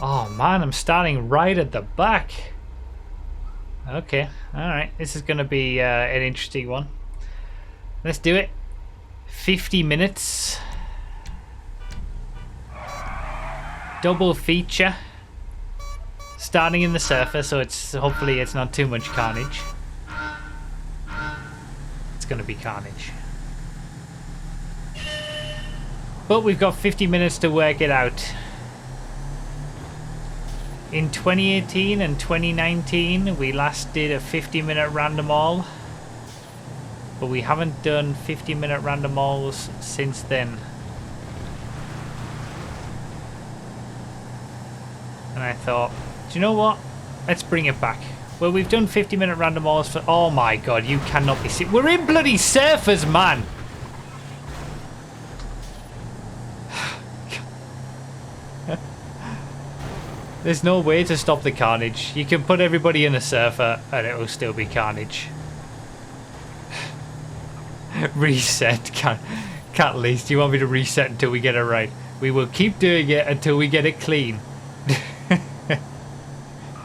Oh man, I'm starting right at the back. Okay, alright. This is going to be an interesting one. Let's do it. 50 minutes. Double feature. Starting in the surface, so it's hopefully it's not too much carnage. It's going to be carnage. But we've got 50 minutes to work it out. In 2018 and 2019, we last did a 50-minute random all. But we haven't done 50-minute random alls since then. And I thought, do you know what? Let's bring it back. Well, we've done 50-minute random alls for... Oh my god, you cannot be... We're in bloody surfers, man! There's no way to stop the carnage. You can put everybody in a surfer and it will still be carnage. Reset. Can't least. You want me to reset until we get it right? We will keep doing it until we get it clean.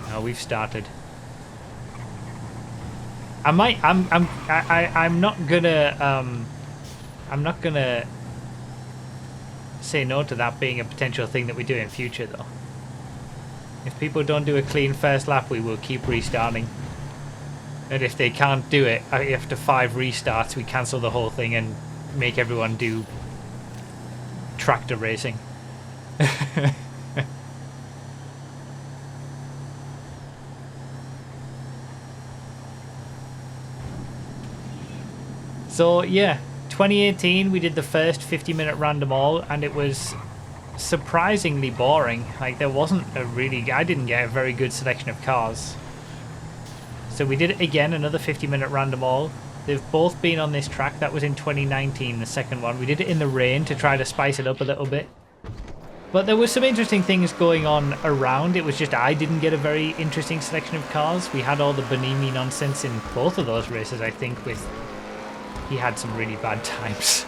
No, we've started. I'm not gonna say no to that being a potential thing that we do in future though. If people don't do a clean first lap, we will keep restarting. And if they can't do it after 5 restarts, we cancel the whole thing and make everyone do tractor racing. So yeah, 2018 we did the first 50-minute random all, and it was surprisingly boring. Like, there wasn't a really... I didn't get a very good selection of cars. So we did it again, another 50-minute random all. They've both been on this track. That was in 2019, the second one. We did it in the rain to try to spice it up a little bit. But there were some interesting things going on around. It was just I didn't get a very interesting selection of cars. We had all the Bonimi nonsense in both of those races, I think, with... He had some really bad times.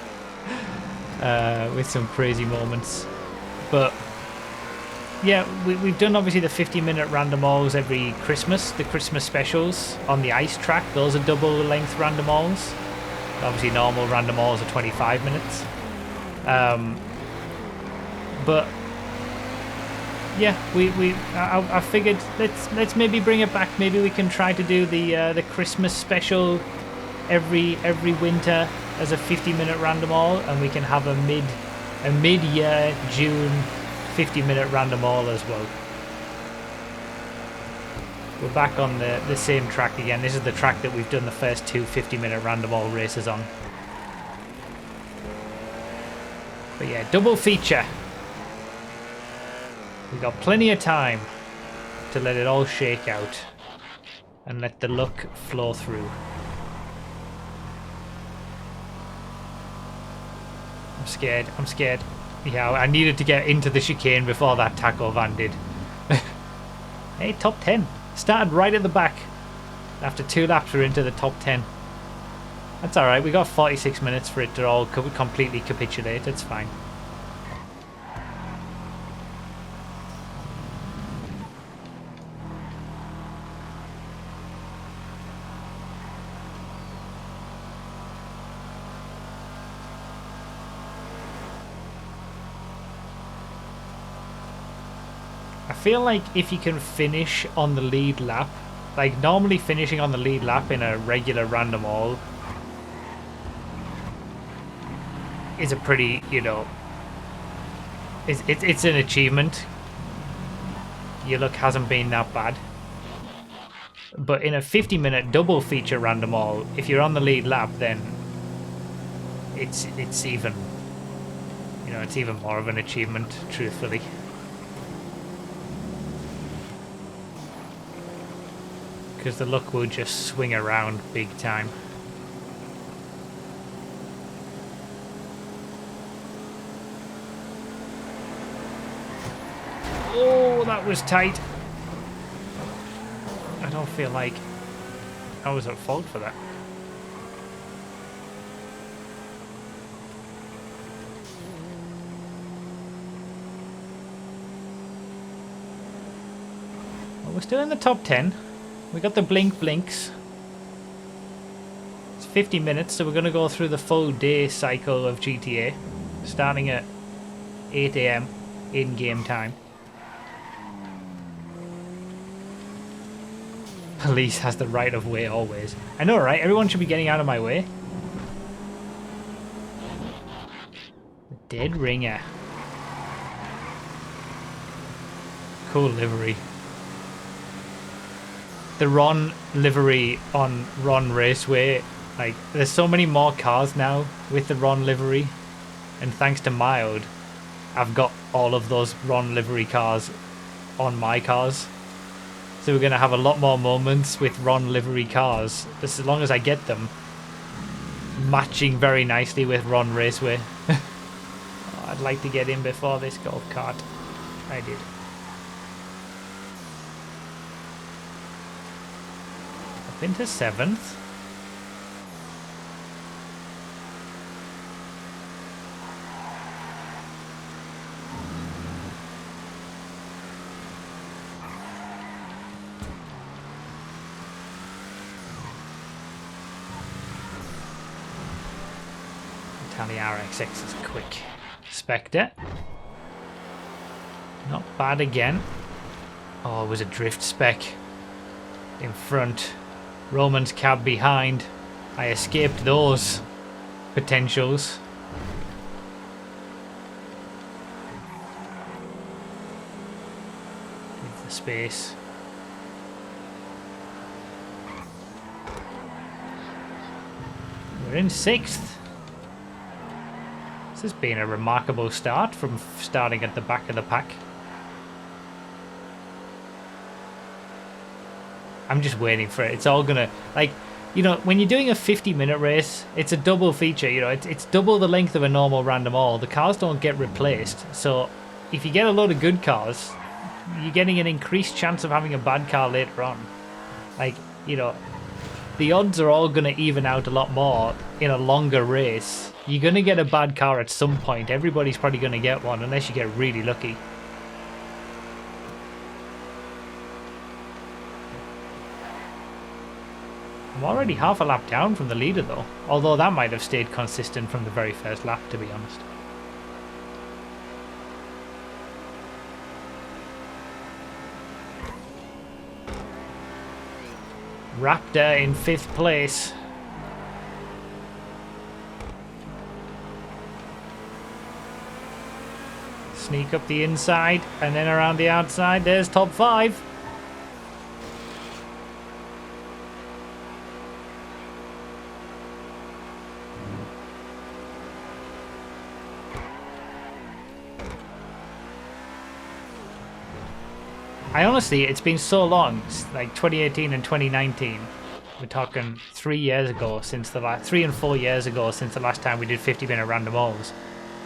With some crazy moments. But yeah, we've done obviously the 50-minute random alls every Christmas, the Christmas specials on the ice track. Those are double length random alls. Obviously normal random alls are 25 minutes. But yeah, I figured let's maybe bring it back. Maybe we can try to do the Christmas special every winter as a 50-minute random all, and we can have a mid-year June 50-minute random all as well. We're back on the same track again. This is the track that we've done the first 2 50-minute random all races on. But yeah, double feature. We've got plenty of time to let it all shake out and let the luck flow through. I'm scared. Yeah, I needed to get into the chicane before that taco van did. Hey, top 10. Started right at the back. After 2 laps, we're into the top 10. That's alright. We got 46 minutes for it to all completely capitulate. It's fine. I feel like if you can finish on the lead lap, like normally finishing on the lead lap in a regular random all is a pretty, you know, it's an achievement. Your luck hasn't been that bad. But in a 50-minute double feature random all, if you're on the lead lap, then it's even, you know, it's even more of an achievement, truthfully. Because the luck will just swing around big time. Oh, that was tight. I don't feel like I was at fault for that. we're still in the top 10. We got the blink blinks. It's 50 minutes, so we're going to go through the full day cycle of GTA, starting at 8 AM in game time. Police has the right of way always. I know, right? Everyone should be getting out of my way. The Dead Ringer. Cool livery. The Ron livery on Ron Raceway, like, there's so many more cars now with the Ron livery, and thanks to Mild, I've got all of those Ron livery cars on my cars. So we're going to have a lot more moments with Ron livery cars, as long as I get them matching very nicely with Ron Raceway. Oh, I'd like to get in before this golf cart. I did. Up into 7th. Italian RXX is quick. Spectre. Not bad again. Oh, it was a drift spec in front. Roman's cab behind. I escaped those potentials. Give the space. We're in 6th. This has been a remarkable start from starting at the back of the pack. I'm just waiting for it. It's all gonna, like, you know, when you're doing a 50-minute race, it's a double feature, you know, it's double the length of a normal random all. The cars don't get replaced, so if you get a load of good cars, you're getting an increased chance of having a bad car later on. Like, you know, the odds are all gonna even out a lot more in a longer race. You're gonna get a bad car at some point. Everybody's probably gonna get one, unless you get really lucky. I'm already half a lap down from the leader though, although that might have stayed consistent from the very first lap, to be honest. Raptor in 5th place. Sneak up the inside and then around the outside. There's top 5. I honestly, it's been so long, it's like 2018 and 2019. We're talking 3 years ago since the last, 3 and 4 years ago since the last time we did 50-minute random alls.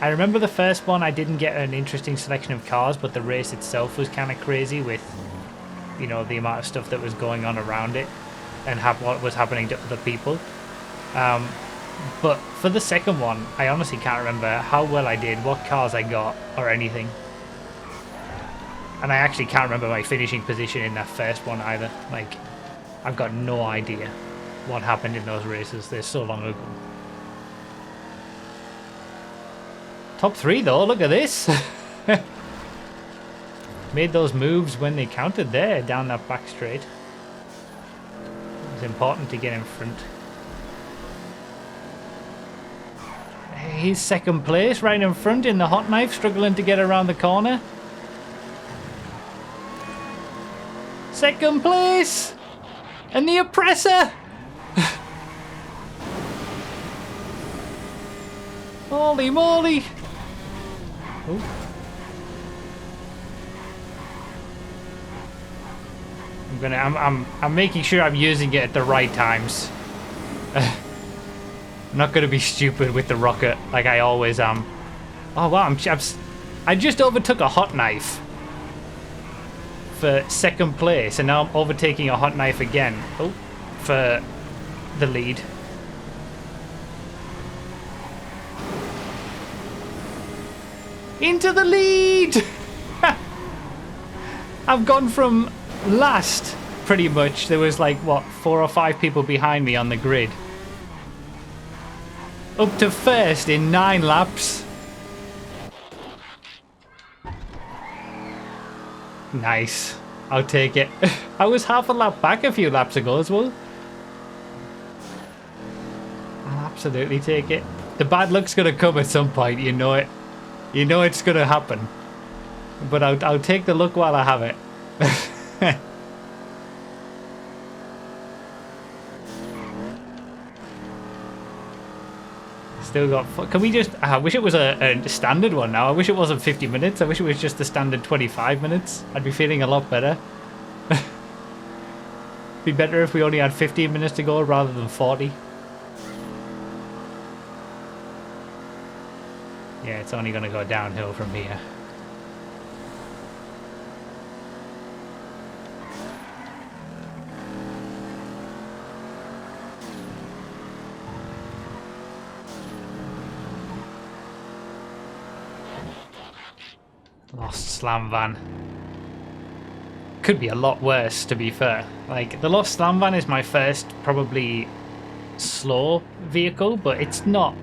I remember the first one, I didn't get an interesting selection of cars, but the race itself was kind of crazy with, you know, the amount of stuff that was going on around it and what was happening to other people. But for the second one, I honestly can't remember how well I did, what cars I got, or anything. And I actually can't remember my finishing position in that first one either. Like, I've got no idea what happened in those races. They're so long ago. Top 3 though, look at this. Made those moves when they counted there, down that back straight. It was important to get in front. He's 2nd place, right in front in the hot knife, struggling to get around the corner. 2nd place! And the oppressor! Holy moly! Oh. I'm making sure I'm using it at the right times. I'm not gonna be stupid with the rocket like I always am. Oh wow, I just overtook a hot knife for 2nd place, and now I'm overtaking a hot knife again. Oh, for the lead. Into the lead! I've gone from last, pretty much. There was like, what, 4 or 5 people behind me on the grid. Up to first in 9 laps. Nice. I'll take it. I was half a lap back a few laps ago as well. I'll absolutely take it. The bad luck's going to come at some point, you know it. You know it's going to happen. But I'll take the luck while I have it. Still got... Can we just... I wish it was a standard one now. I wish it wasn't 50 minutes. I wish it was just the standard 25 minutes. I'd be feeling a lot better. Be better if we only had 15 minutes to go rather than 40. Yeah, it's only going to go downhill from here. Lost slam van. Could be a lot worse, to be fair. Like, the Lost Slam Van is my first, probably, slow vehicle, but it's not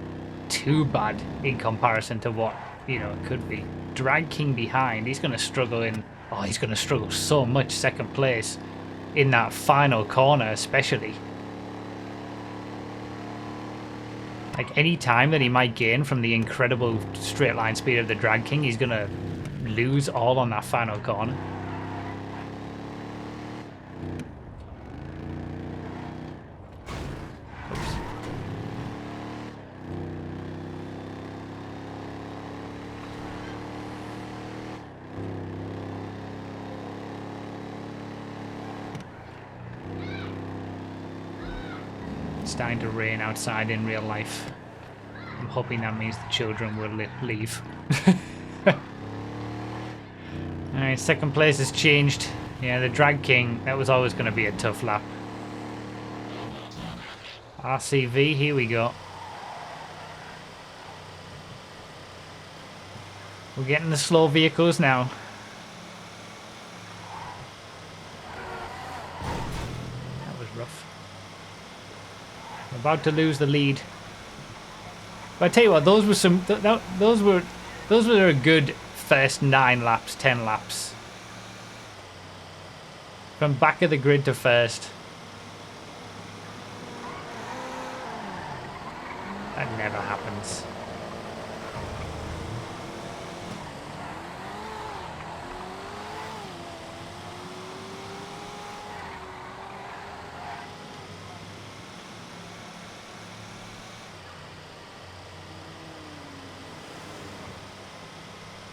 too bad in comparison to what, you know, it could be. Drag King behind, he's going to struggle in... Oh, he's going to struggle so much second place in that final corner, especially. Like, any time that he might gain from the incredible straight line speed of the Drag King, he's going to lose all on that final corner. Starting to rain outside in real life. I'm hoping that means the children will leave. Alright, second place has changed. Yeah, the Drag King, that was always going to be a tough lap. RCV, here we go. We're getting the slow vehicles now. That was rough. About to lose the lead. But I tell you what, those were some. Those were a good first 9 laps, 10 laps. From back of the grid to first. That never happens.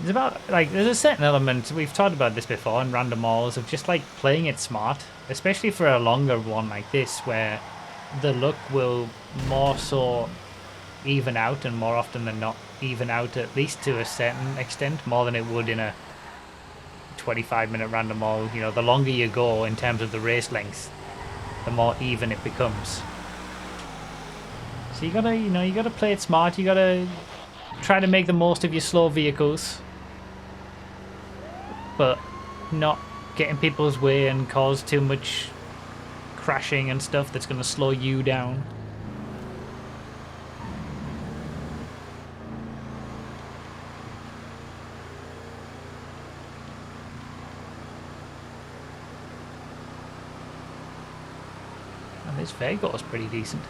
It's about, like, there's a certain element, we've talked about this before in random malls, of just, like, playing it smart. Especially for a longer one like this, where the luck will more so even out, and more often than not even out, at least to a certain extent, more than it would in a 25-minute random mall. You know, the longer you go in terms of the race length, the more even it becomes. So you gotta, you know, you gotta play it smart, you gotta try to make the most of your slow vehicles, but not get in people's way and cause too much crashing and stuff that's going to slow you down. And this Vega is pretty decent.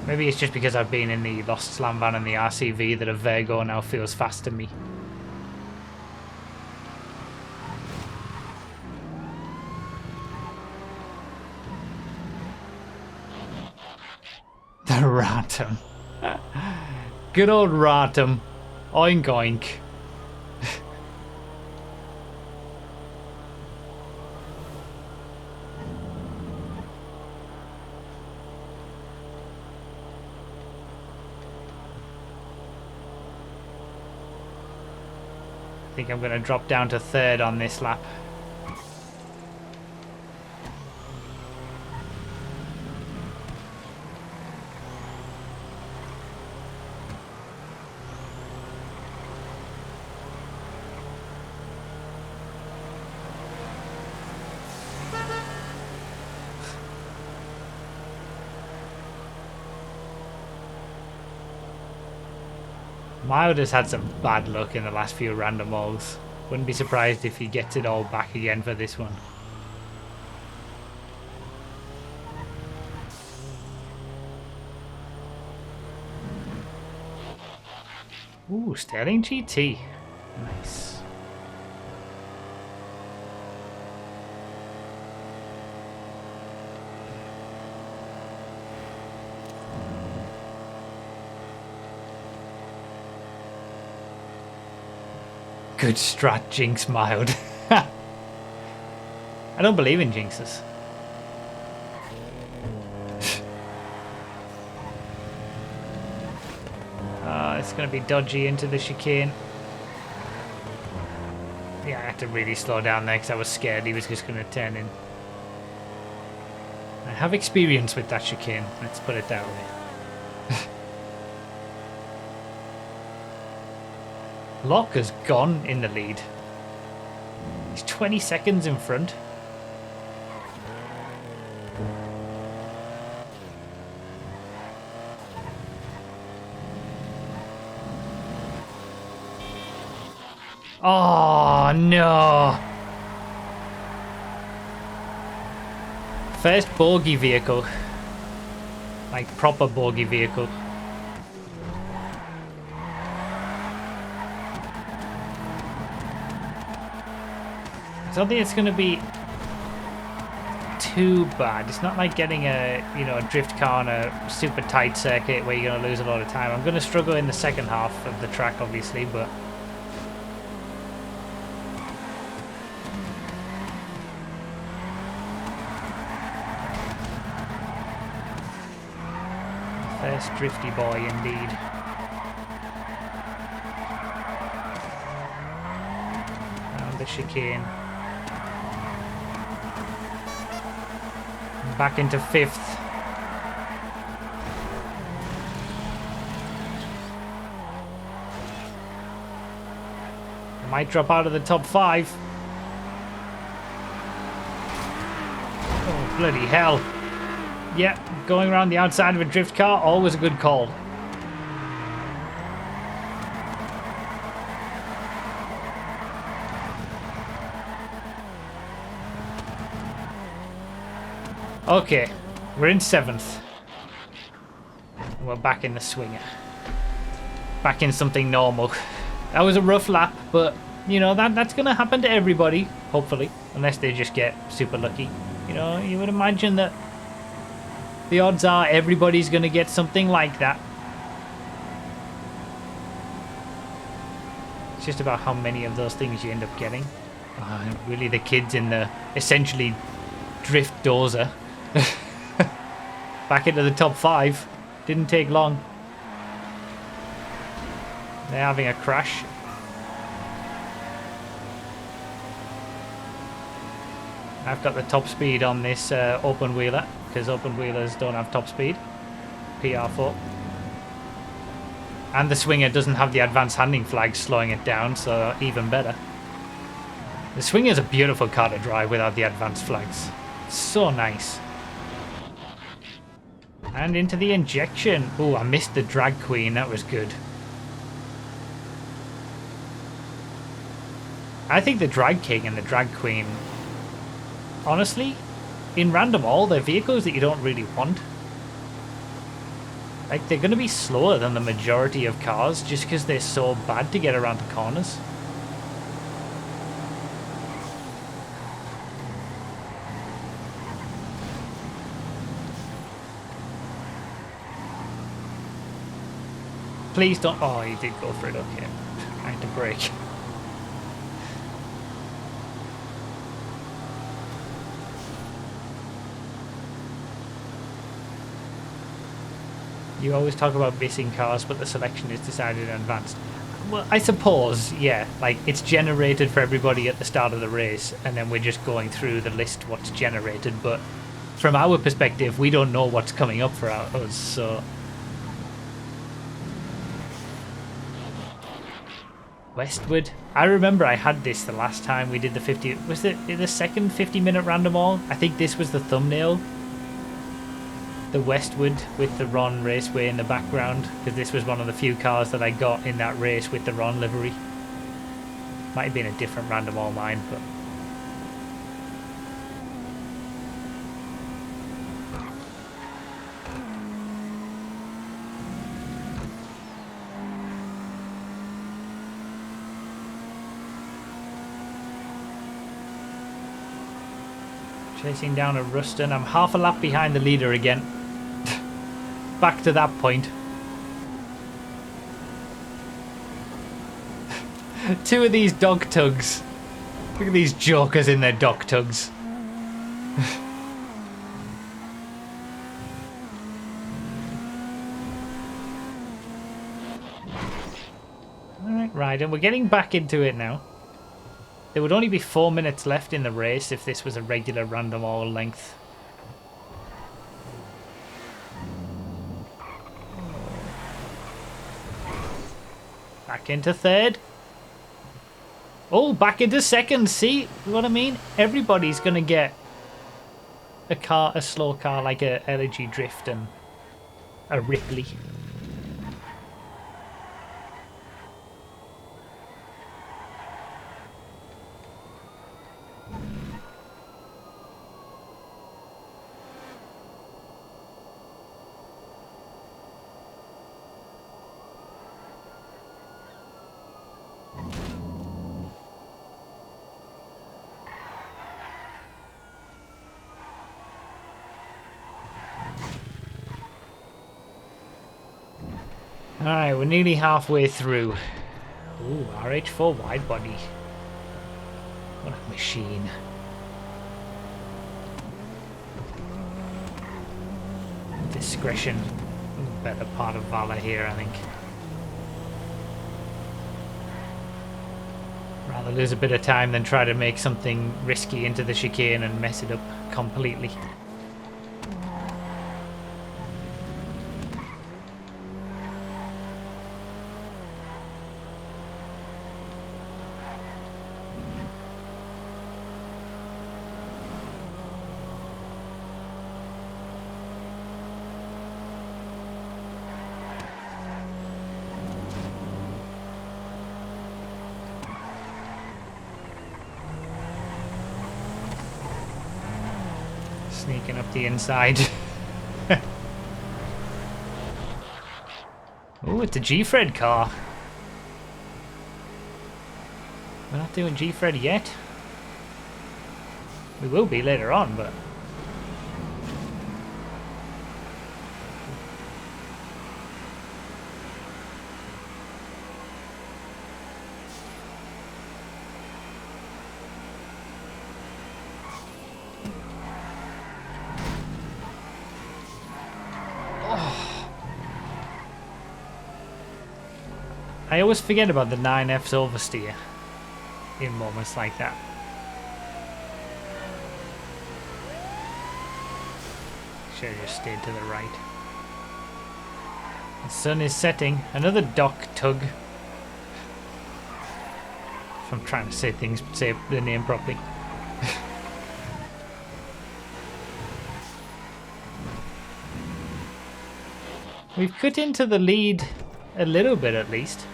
Maybe it's just because I've been in the Lost Slam Van and the RCV that a Virgo now feels fast to me. The Ratum. Good old Ratum. Oink oink. think I'm going to drop down to third on this lap. Mild has had some bad luck in the last few random balls. Wouldn't be surprised if he gets it all back again for this one. Ooh, Sterling GT. Nice. Good strat, Jinx Mild. I don't believe in jinxes. It's going to be dodgy into the chicane. Yeah, I had to really slow down there because I was scared he was just going to turn in. I have experience with that chicane, let's put it that way. Locke has gone in the lead. He's 20 seconds in front. Oh no! First bogey vehicle. Like proper bogey vehicle. I don't think it's going to be too bad. It's not like getting a, you know, a drift car on a super tight circuit where you're going to lose a lot of time. I'm going to struggle in the second half of the track, obviously, but first drifty boy indeed. Around the chicane. Back into fifth. I might drop out of the top 5. Oh, bloody hell. Yeah, going around the outside of a drift car, always a good call. Okay, we're in 7th. We're back in the swinger. Back in something normal. That was a rough lap, but you know, that's gonna happen to everybody, hopefully, unless they just get super lucky. You know, you would imagine that the odds are everybody's gonna get something like that. It's just about how many of those things you end up getting. Really, the kids in the essentially drift dozer. Back into the top 5. Didn't take long. They're having a crash. I've got the top speed on this open wheeler because open wheelers don't have top speed. PR4. And the swinger doesn't have the advanced handling flag slowing it down, so even better. The swinger is a beautiful car to drive without the advanced flags. So nice. And into the injection. Oh, I missed the drag queen. That was good. I think the drag king and the drag queen, honestly, in random all, they're vehicles that you don't really want. Like, they're going to be slower than the majority of cars just because they're so bad to get around the corners. Please don't. Oh, he did go for it. Okay. I had to brake. You always talk about missing cars, but the selection is decided in advance. Well, I suppose, yeah. Like, it's generated for everybody at the start of the race, and then we're just going through the list what's generated, but from our perspective, we don't know what's coming up for us, so... Westward. I remember I had this the last time we did the 50... Was it the second 50-minute random all? I think this was the thumbnail. The Westward with the Ron Raceway in the background, because this was one of the few cars that I got in that race with the Ron livery. Might have been a different random all mine, but... Chasing down a Ruston. I'm half a lap behind the leader again. Back to that point. Two of these dog tugs. Look at these jokers in their dog tugs. Alright, Ryder, we're getting back into it now. There would only be 4 minutes left in the race if this was a regular random all length. Back into third. Oh, back into second. See what I mean? Everybody's going to get a slow car like a LG Drift and a Ripley. Alright, we're nearly halfway through. Ooh, RH4 wide body. What a machine. Discretion. Better part of Valor here, I think. Rather lose a bit of time than try to make something risky into the chicane and mess it up completely. Sneaking up the inside. Oh, it's a G-Fred car. We're not doing G-Fred yet. We will be later on, but... I always forget about the 9F's oversteer in moments like that. Should have just stayed to the right. The sun is setting. Another dock tug. If I'm trying to say the name properly. We've cut into the lead a little bit at least.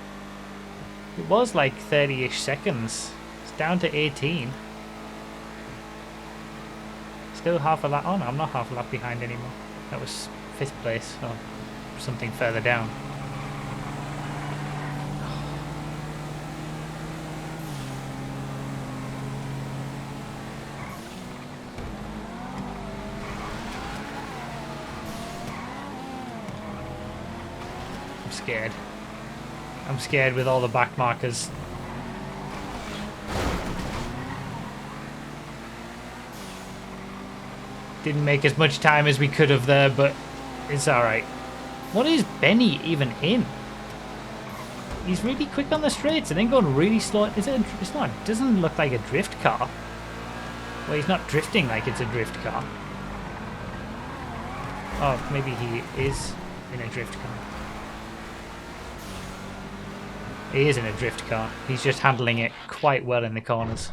It was like 30-ish seconds. It's down to 18. Still half a lap. Oh no, I'm not half a lap behind anymore. That was 5th place or something further down. I'm scared. I'm scared with all the back markers. Didn't make as much time as we could have there, but it's alright. What is Benny even in? He's really quick on the straights and then going really slow. Is it? It's not. It doesn't look like a drift car. Well, he's not drifting like it's a drift car. Oh, maybe he is in a drift car. He is in a drift car. He's just handling it quite well in the corners.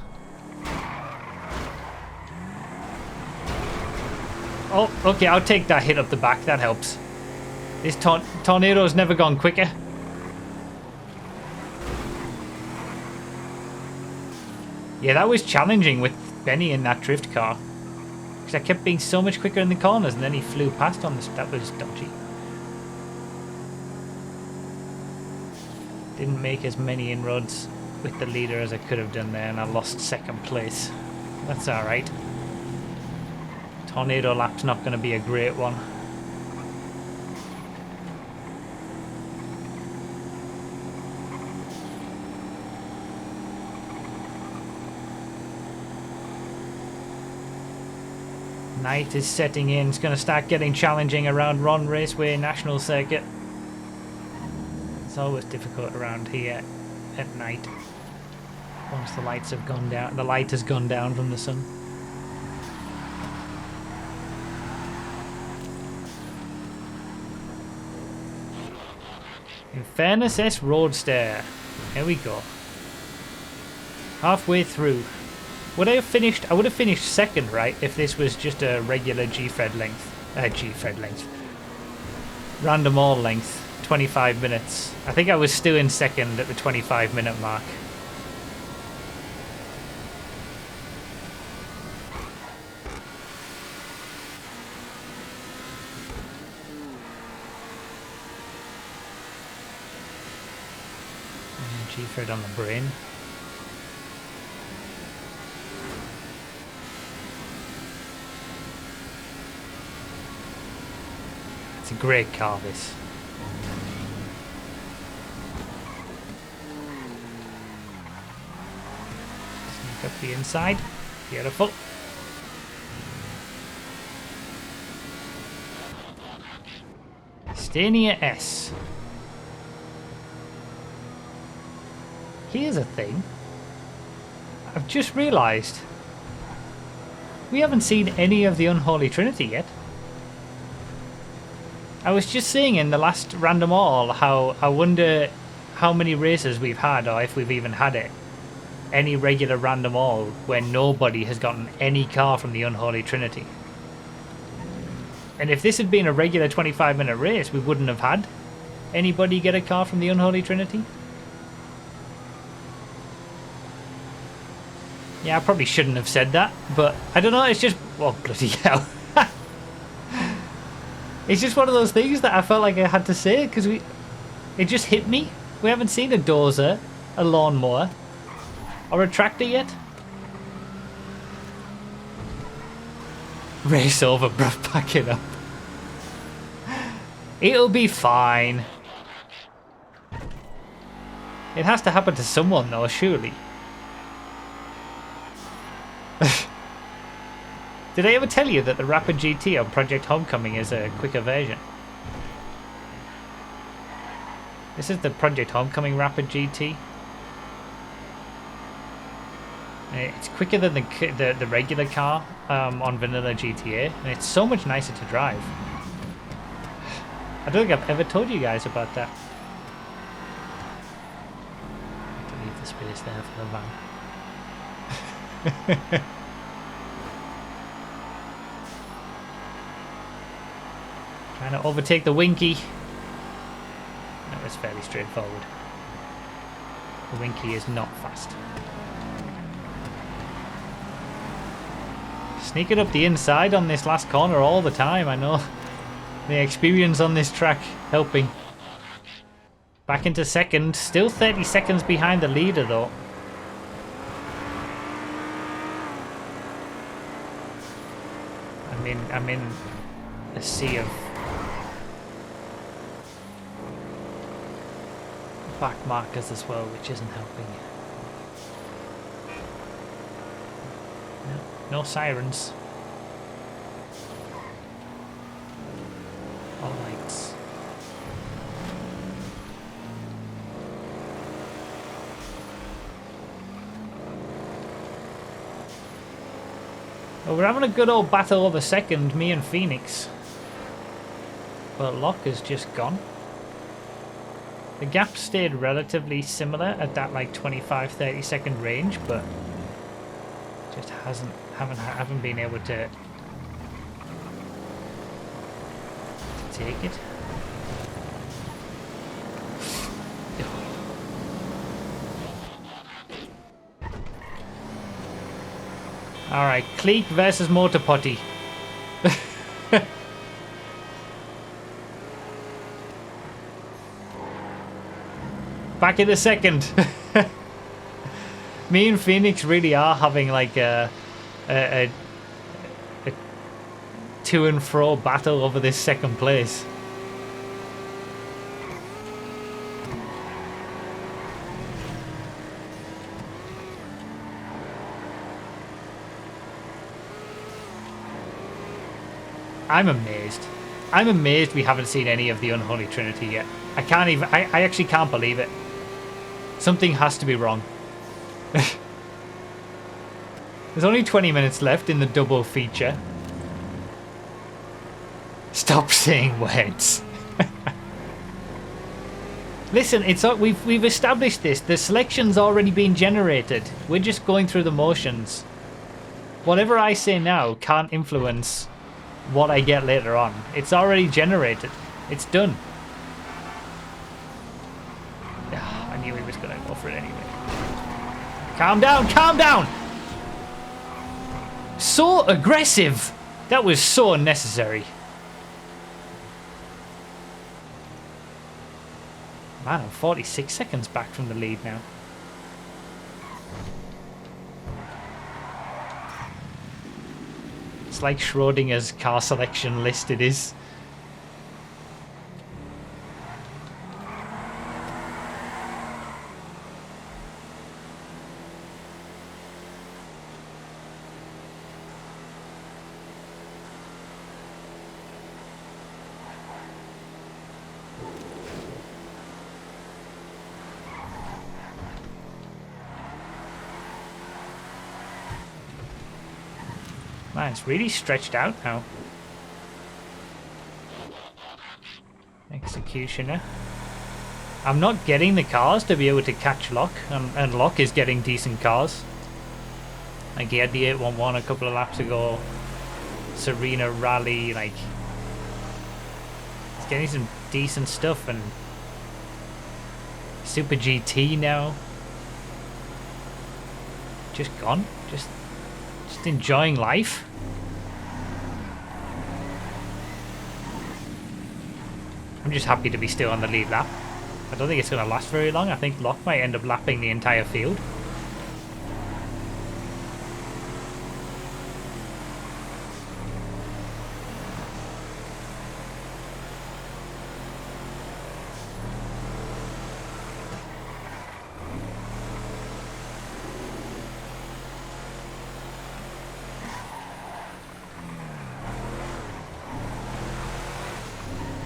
Oh, okay, I'll take that hit up the back. That helps. This tornado's never gone quicker. Yeah, that was challenging with Benny in that drift car. Because I kept being so much quicker in the corners and then he flew past on this. That was dodgy. Didn't make as many inroads with the leader as I could have done there, and I lost second place. That's alright. Tornado lap's not going to be a great one. Night is setting in. It's going to start getting challenging around Ron Raceway National Circuit. It's always difficult around here at night. Once the lights have gone down, the light has gone down from the sun. In fairness, S Roadster. Here we go. Halfway through. Would I have finished? I would have finished second, right, if this was just a regular G-Fred length. Random all length. 25 minutes. I think I was still in second at the 25-minute mark. G-Fred on the brain. It's a great car, this. Sneak up the inside. Beautiful. Stay near S. Here's a thing. I've just realised we haven't seen any of the Unholy Trinity yet. I was just saying in the last random all how I wonder how many races we've had, or if we've even had it. Any regular random all where nobody has gotten any car from the Unholy Trinity. And if this had been a regular 25-minute race, we wouldn't have had anybody get a car from the Unholy Trinity. Yeah, I probably shouldn't have said that, but I don't know, it's just... Oh, bloody hell. It's just one of those things that I felt like I had to say, because it just hit me. We haven't seen a dozer, a lawnmower, or a tractor yet. Race over, bruv, back it up. It'll be fine. It has to happen to someone though, surely. Did I ever tell you that the Rapid GT on Project Homecoming is a quicker version? This is the Project Homecoming Rapid GT. It's quicker than the regular car on vanilla GTA, and it's so much nicer to drive. I don't think I've ever told you guys about that. To leave the space there for the van. Trying to overtake the Winky. That was fairly straightforward. The Winky is not fast. Sneaking up the inside on this last corner all the time, I know. The experience on this track helping. Back into second, still 30 seconds behind the leader though. I'm in a sea of back markers as well, which isn't helping. No sirens. All lights. Well, we're having a good old battle over second, me and Phoenix. But Locke has just gone. The gap stayed relatively similar at that like 25-30 second range, but just haven't been able to take it. Alright, Cleek versus Motor Potty. Back in a second. Me and Phoenix really are having like a to and fro battle over this second place. I'm amazed. I'm amazed we haven't seen any of the Unholy Trinity yet. I can't even... I actually can't believe it. Something has to be wrong. There's only 20 minutes left in the double feature. Stop saying words. Listen, it's we've established this. The selection's already been generated. We're just going through the motions. Whatever I say now can't influence what I get later on. It's already generated. It's done. I knew he was going to go for it anyway. Calm down, calm down! So aggressive! That was so unnecessary. Man, I'm 46 seconds back from the lead now. It's like Schrodinger's car selection list, it is. Man, it's really stretched out now. Executioner. I'm not getting the cars to be able to catch Locke, and Locke is getting decent cars. Like he had the 811 a couple of laps ago. Serena Rally, like he's getting some decent stuff, and Super GT now. Just gone, just enjoying life. I'm just happy to be still on the lead lap. I don't think it's going to last very long. I think Locke might end up lapping the entire field.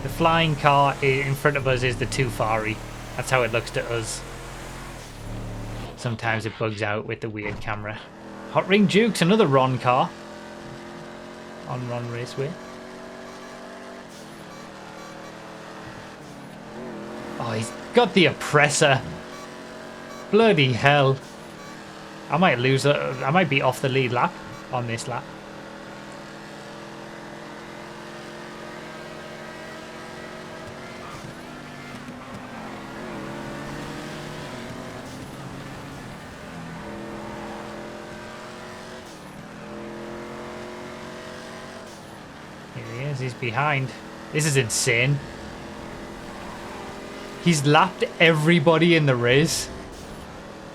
The flying car in front of us is the too far-y. That's how it looks to us. Sometimes it bugs out with the weird camera. Hot Ring Dukes, another Ron car. On Ron Raceway. Oh, he's got the oppressor. Bloody hell. I might lose. I might be off the lead lap on this lap. He's behind. This is insane. He's lapped everybody in the race.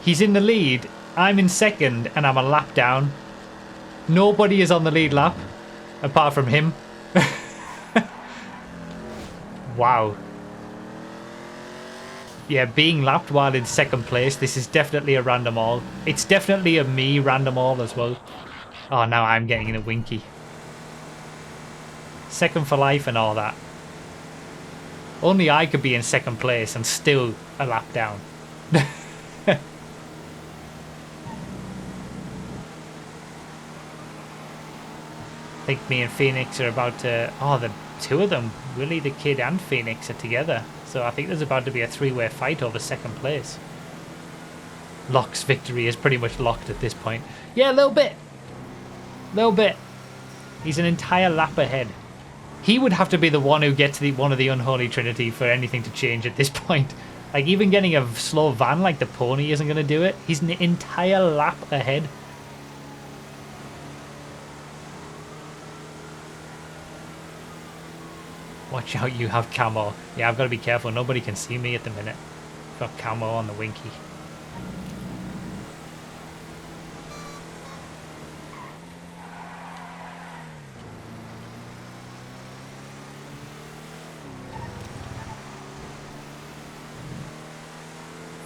He's in the lead. I'm in second and I'm a lap down. Nobody is on the lead lap apart from him. Wow. Yeah, being lapped while in second place. This is definitely a random all. It's definitely a me random all as well. Oh, now I'm getting in a winky. Second for life and all that. Only I could be in second place and still a lap down. think me and Phoenix are about to... Oh, the two of them, Willie the Kid and Phoenix, are together. So I think there's about to be a three-way fight over second place. Locke's victory is pretty much locked at this point. Yeah, a little bit. Little bit. He's an entire lap ahead. He would have to be the one who gets one of the unholy trinity for anything to change at this point. Like, even getting a slow van like the pony isn't going to do it. He's an entire lap ahead. Watch out, you have camo. Yeah, I've got to be careful. Nobody can see me at the minute. Got camo on the Winky.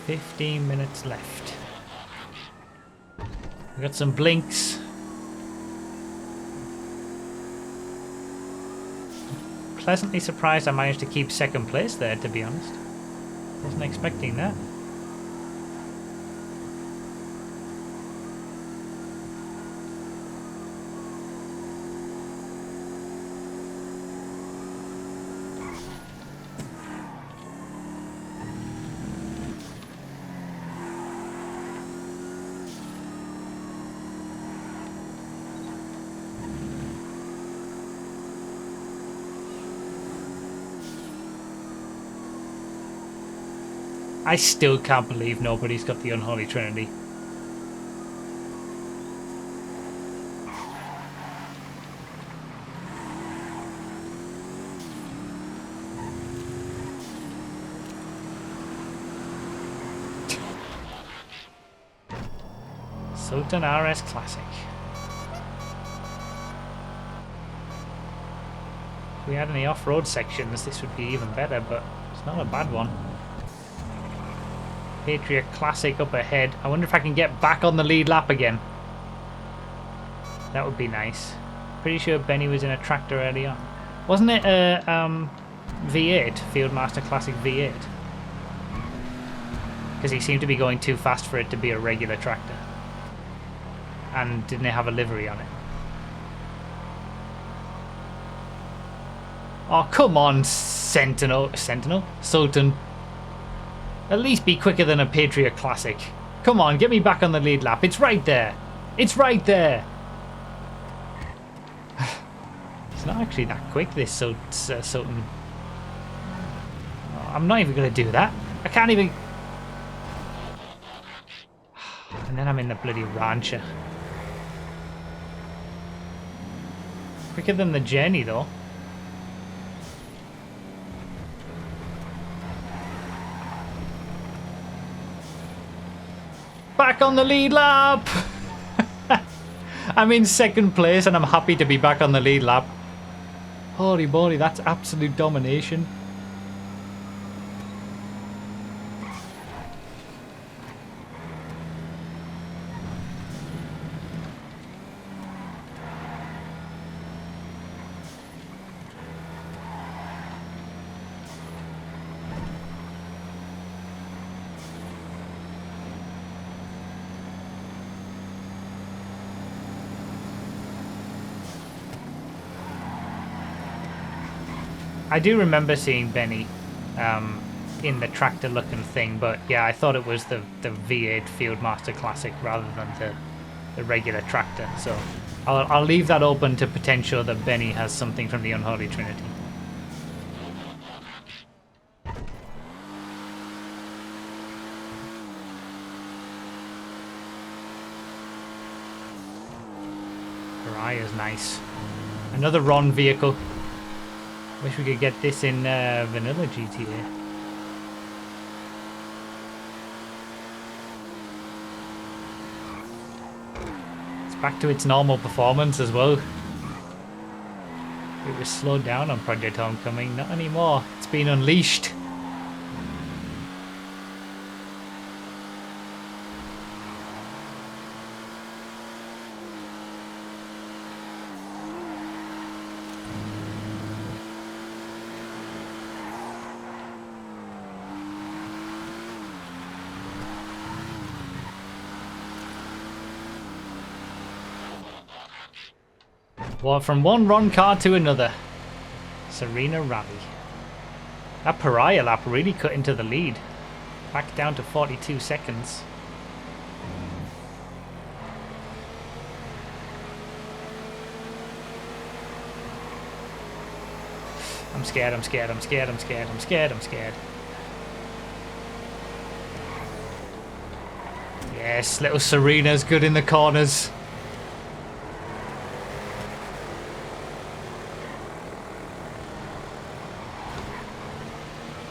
"15 minutes left. We got some blinks. Pleasantly surprised I managed to keep second place there, to be honest. Wasn't expecting that. I still can't believe nobody's got the Unholy Trinity. Sultan RS Classic. If we had any off-road sections, this would be even better, but it's not a bad one. Patriot Classic up ahead. I wonder if I can get back on the lead lap again. That would be nice. Pretty sure Benny was in a tractor early on. Wasn't it a V8? Fieldmaster Classic V8? Because he seemed to be going too fast for it to be a regular tractor. And didn't it have a livery on it? Oh, come on, Sentinel. Sultan. At least be quicker than a Patriot Classic. Come on, get me back on the lead lap. It's right there. It's right there. It's not actually that quick, this Sultan. Oh, I'm not even going to do that. I can't even... And then I'm in the bloody Rancher. Quicker than the Journey, though. Back on the lead lap! I'm in second place and I'm happy to be back on the lead lap. Holy moly, that's absolute domination. I do remember seeing Benny in the tractor looking thing, but yeah, I thought it was the V8 Fieldmaster Classic rather than the regular tractor, so I'll leave that open to potential that Benny has something from the Unholy Trinity. Raya's nice. Another Ron vehicle. Wish we could get this in vanilla GTA. It's back to its normal performance as well. It was slowed down on Project Homecoming, not anymore. It's been unleashed. Well, from one Ron car to another. Serena Rally. That pariah lap really cut into the lead. Back down to 42 seconds. I'm scared, I'm scared, I'm scared, I'm scared, I'm scared, I'm scared. Yes, little Serena's good in the corners.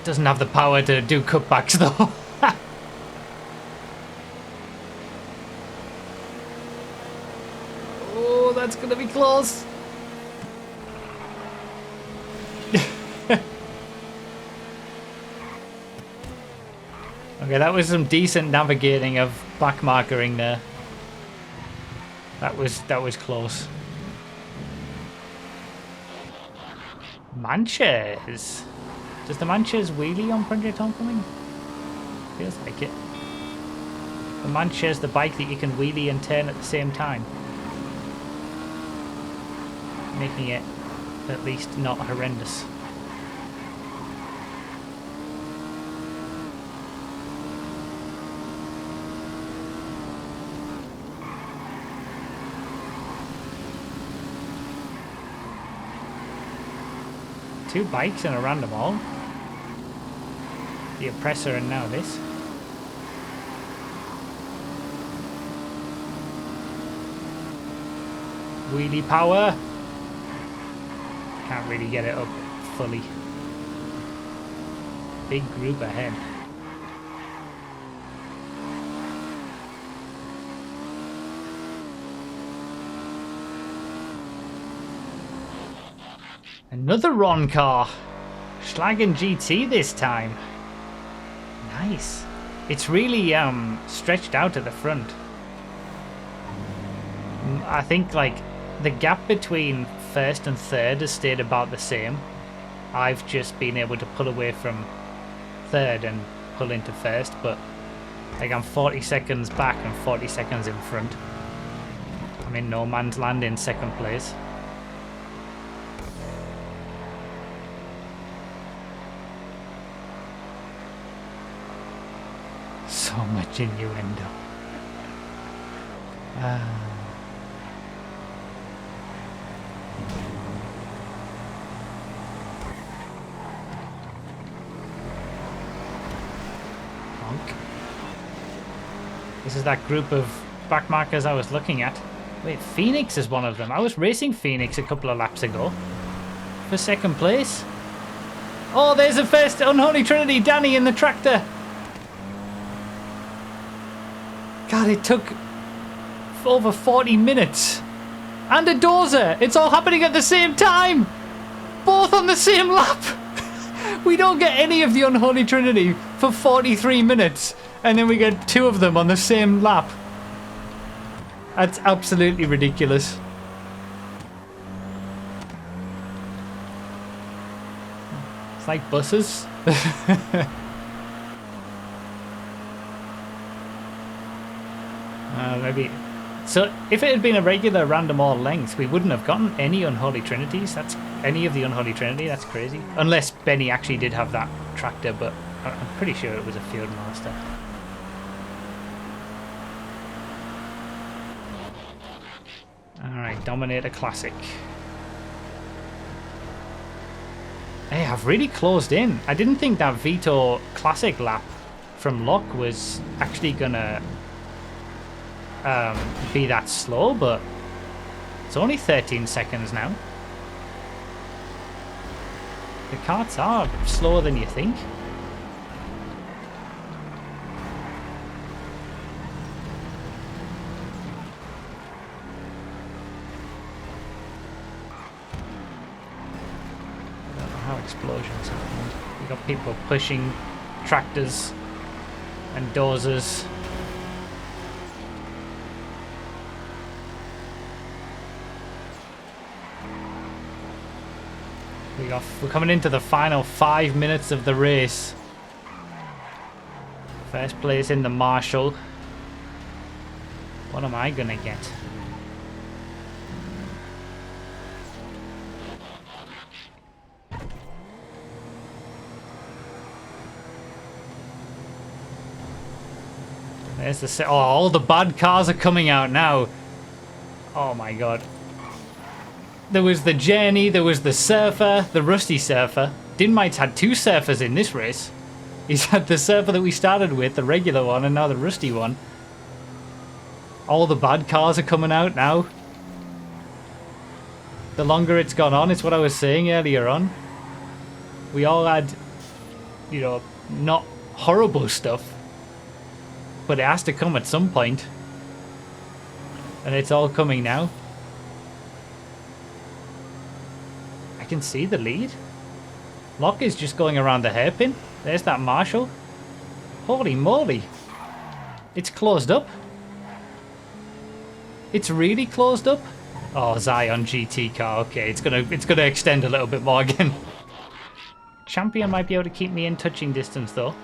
Doesn't have the power to do cutbacks though. Oh, that's gonna be close. Okay, that was some decent navigating of backmarkering there. That was close. Manches. Does the Manches wheelie on Project Homecoming? Feels like it. The Manches, the bike that you can wheelie and turn at the same time. Making it at least not horrendous. Two bikes in a random all. The Oppressor and now this. Wheelie power. Can't really get it up fully. Big group ahead. Another Ron car. Schlagen GT this time. Nice. It's really stretched out at the front. I think like the gap between first and third has stayed about the same. I've just been able to pull away from third and pull into first, but like I'm 40 seconds back and 40 seconds in front. I'm in no man's land in second place. So much innuendo. This is that group of backmarkers I was looking at. Wait, Phoenix is one of them. I was racing Phoenix a couple of laps ago for second place. Oh, there's the first Unholy Trinity, Danny in the tractor. God, it took over 40 minutes. And a dozer. It's all happening at the same time. Both on the same lap. We don't get any of the Unholy Trinity for 43 minutes. And then we get two of them on the same lap. That's absolutely ridiculous. It's like buses. Maybe. So if it had been a regular random all length, we wouldn't have gotten any Unholy Trinities. That's any of the Unholy Trinity. That's crazy. Unless Benny actually did have that tractor, but I'm pretty sure it was a Field Master. Alright, Dominator Classic. Hey, I've really closed in. I didn't think that Vito Classic lap from Locke was actually gonna be that slow, but it's only 13 seconds now. The karts are slower than you think. I don't know how explosions happened. You got people pushing tractors and dozers. We're coming into the final 5 minutes of the race. First place in the Marshall. What am I gonna get? There's the... Oh, all the bad cars are coming out now. Oh my god. There was the Journey, there was the Surfer, the Rusty Surfer. Dinmite's had 2 Surfers in this race. He's had the Surfer that we started with, the regular one, and now the Rusty one. All the bad cars are coming out now. The longer it's gone on, it's what I was saying earlier on. We all had, you know, not horrible stuff. But it has to come at some point. And it's all coming now. I can see the lead. Locke is just going around the hairpin. There's that Marshall. Holy moly. It's closed up. It's really closed up. Oh, Zion GT car. Okay, it's gonna extend a little bit more again. Champion might be able to keep me in touching distance though.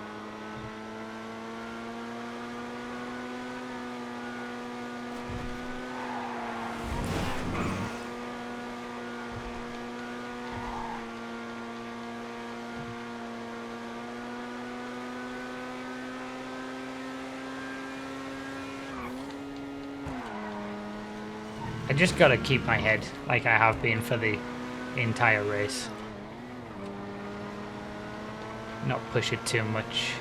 I just gotta keep my head like I have been for the entire race. Not push it too much.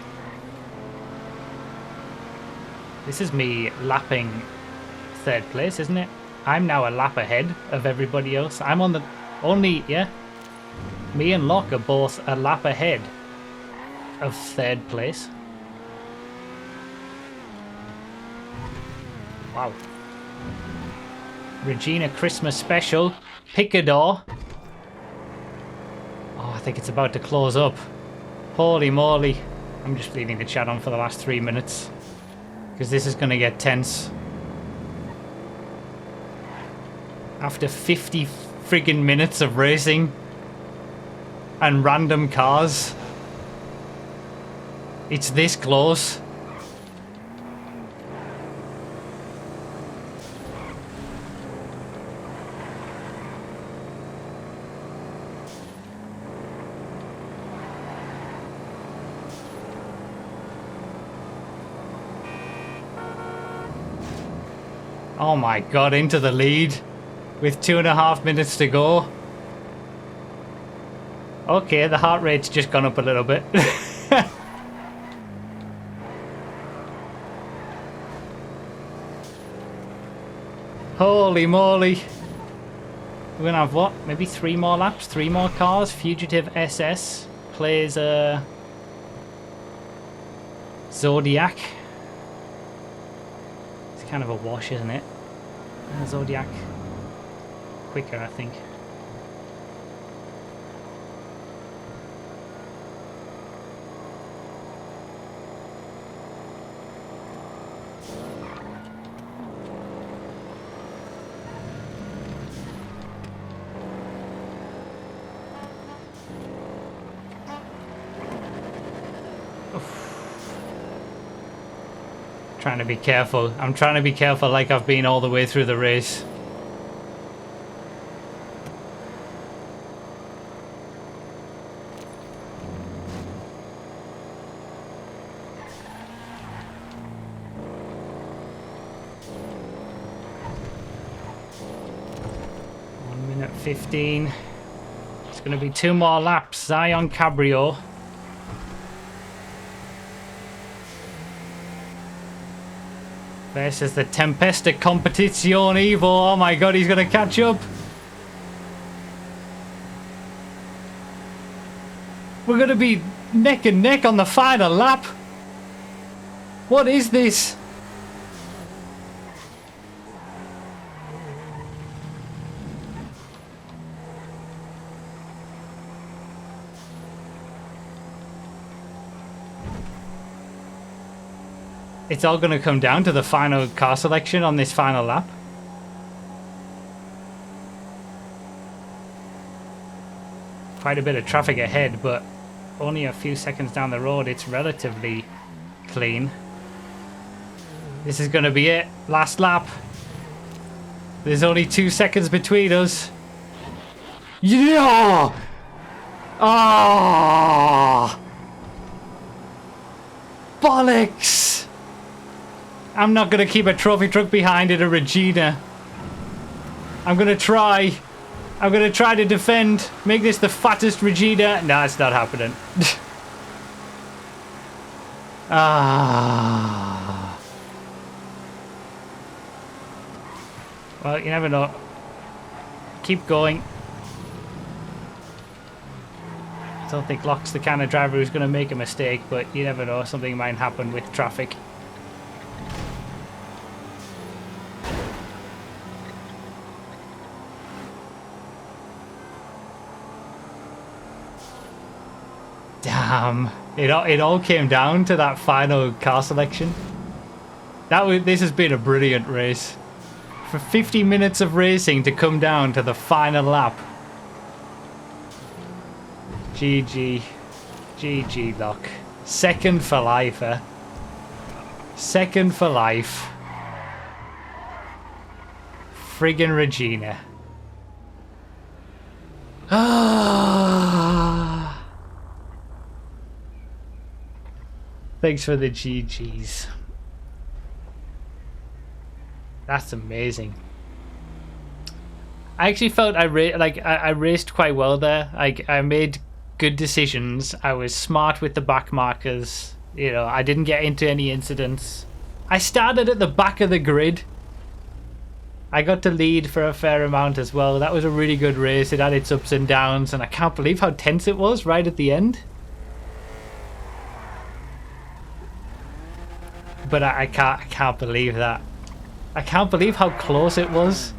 This is me lapping 3rd place, isn't it? I'm now a lap ahead of everybody else. I'm on the only, yeah. Me and Locke are both a lap ahead of 3rd place. Wow. Regina Christmas special. Picador. Oh, I think it's about to close up. Holy moly. I'm just leaving the chat on for the last 3 minutes. Because this is going to get tense. After 50 friggin' minutes of racing. And random cars. It's this close. Oh my god, into the lead with 2.5 minutes to go. Okay, the heart rate's just gone up a little bit. Holy moly. We're gonna have what? Maybe 3 more laps? 3 more cars? Fugitive SS plays Zodiac. It's kind of a wash, isn't it? Zodiac quicker, I think. Trying to be careful. I'm trying to be careful like I've been all the way through the race. One minute 15. It's going to be 2 more laps. Zion Cabrio. Versus the Tempesta Competizione Evo. Oh my god, he's going to catch up. We're going to be neck and neck on the final lap. What is this? It's all going to come down to the final car selection on this final lap. Quite a bit of traffic ahead, but only a few seconds down the road, it's relatively clean. This is going to be it. Last lap. There's only 2 seconds between us. Yeah! Ah! Bollocks! I'm not going to keep a trophy truck behind at a Regina. I'm going to try. I'm going to try to defend. Make this the fattest Regina. No, it's not happening. Ah. Well, you never know. Keep going. I don't think Locke's the kind of driver who's going to make a mistake, but you never know. Something might happen with traffic. Damn. It all came down to that final car selection. This has been a brilliant race. For 50 minutes of racing to come down to the final lap. GG. GG, Locke. Second for life, eh? Second for life. Friggin' Regina. Ah. Thanks for the GGs. That's amazing. I actually felt I raced quite well there. I made good decisions. I was smart with the back markers. You know, I didn't get into any incidents. I started at the back of the grid. I got to lead for a fair amount as well. That was a really good race. It had its ups and downs, and I can't believe how tense it was right at the end. But I can't believe that. I can't believe how close it was.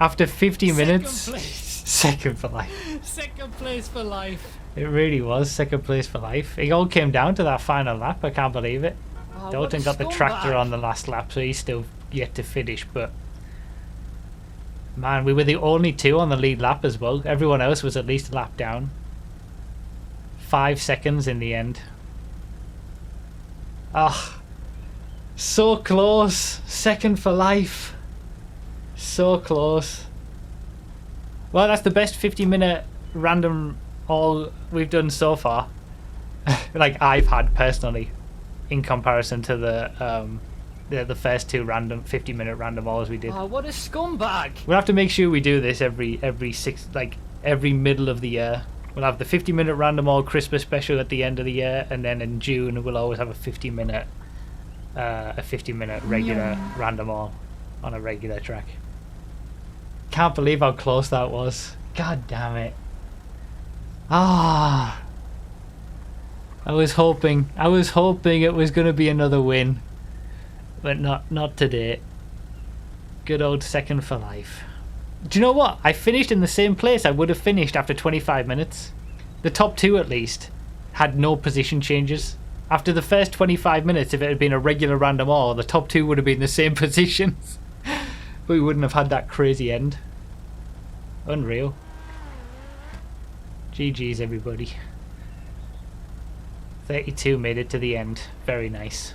After 50 minutes. Second for life. Second place for life. It really was second place for life. It all came down to that final lap. I can't believe it. Oh, Dalton got the tractor on the last lap, so he's still yet to finish. But man, we were the only two on the lead lap as well. Everyone else was at least a lap down. 5 seconds in the end. Ah. So close. Second for life. So close. Well, that's the best 50-minute random all we've done so far. Like I've had personally, in comparison to the first two random 50-minute random alls we did. Oh, what a scumbag! We'll have to make sure we do this every middle of the year. We'll have the 50-minute random all Christmas special at the end of the year, and then in June we'll always have a 50-minute regular random all on a regular track. Can't believe how close that was. God damn it. Ah. I was hoping it was going to be another win. But not today. Good old second for life. Do you know what? I finished in the same place I would have finished after 25 minutes. The top two at least had no position changes. After the first 25 minutes, if it had been a regular random all, the top two would have been the same positions. But we wouldn't have had that crazy end. Unreal. GG's everybody. 32 made it to the end. Very nice.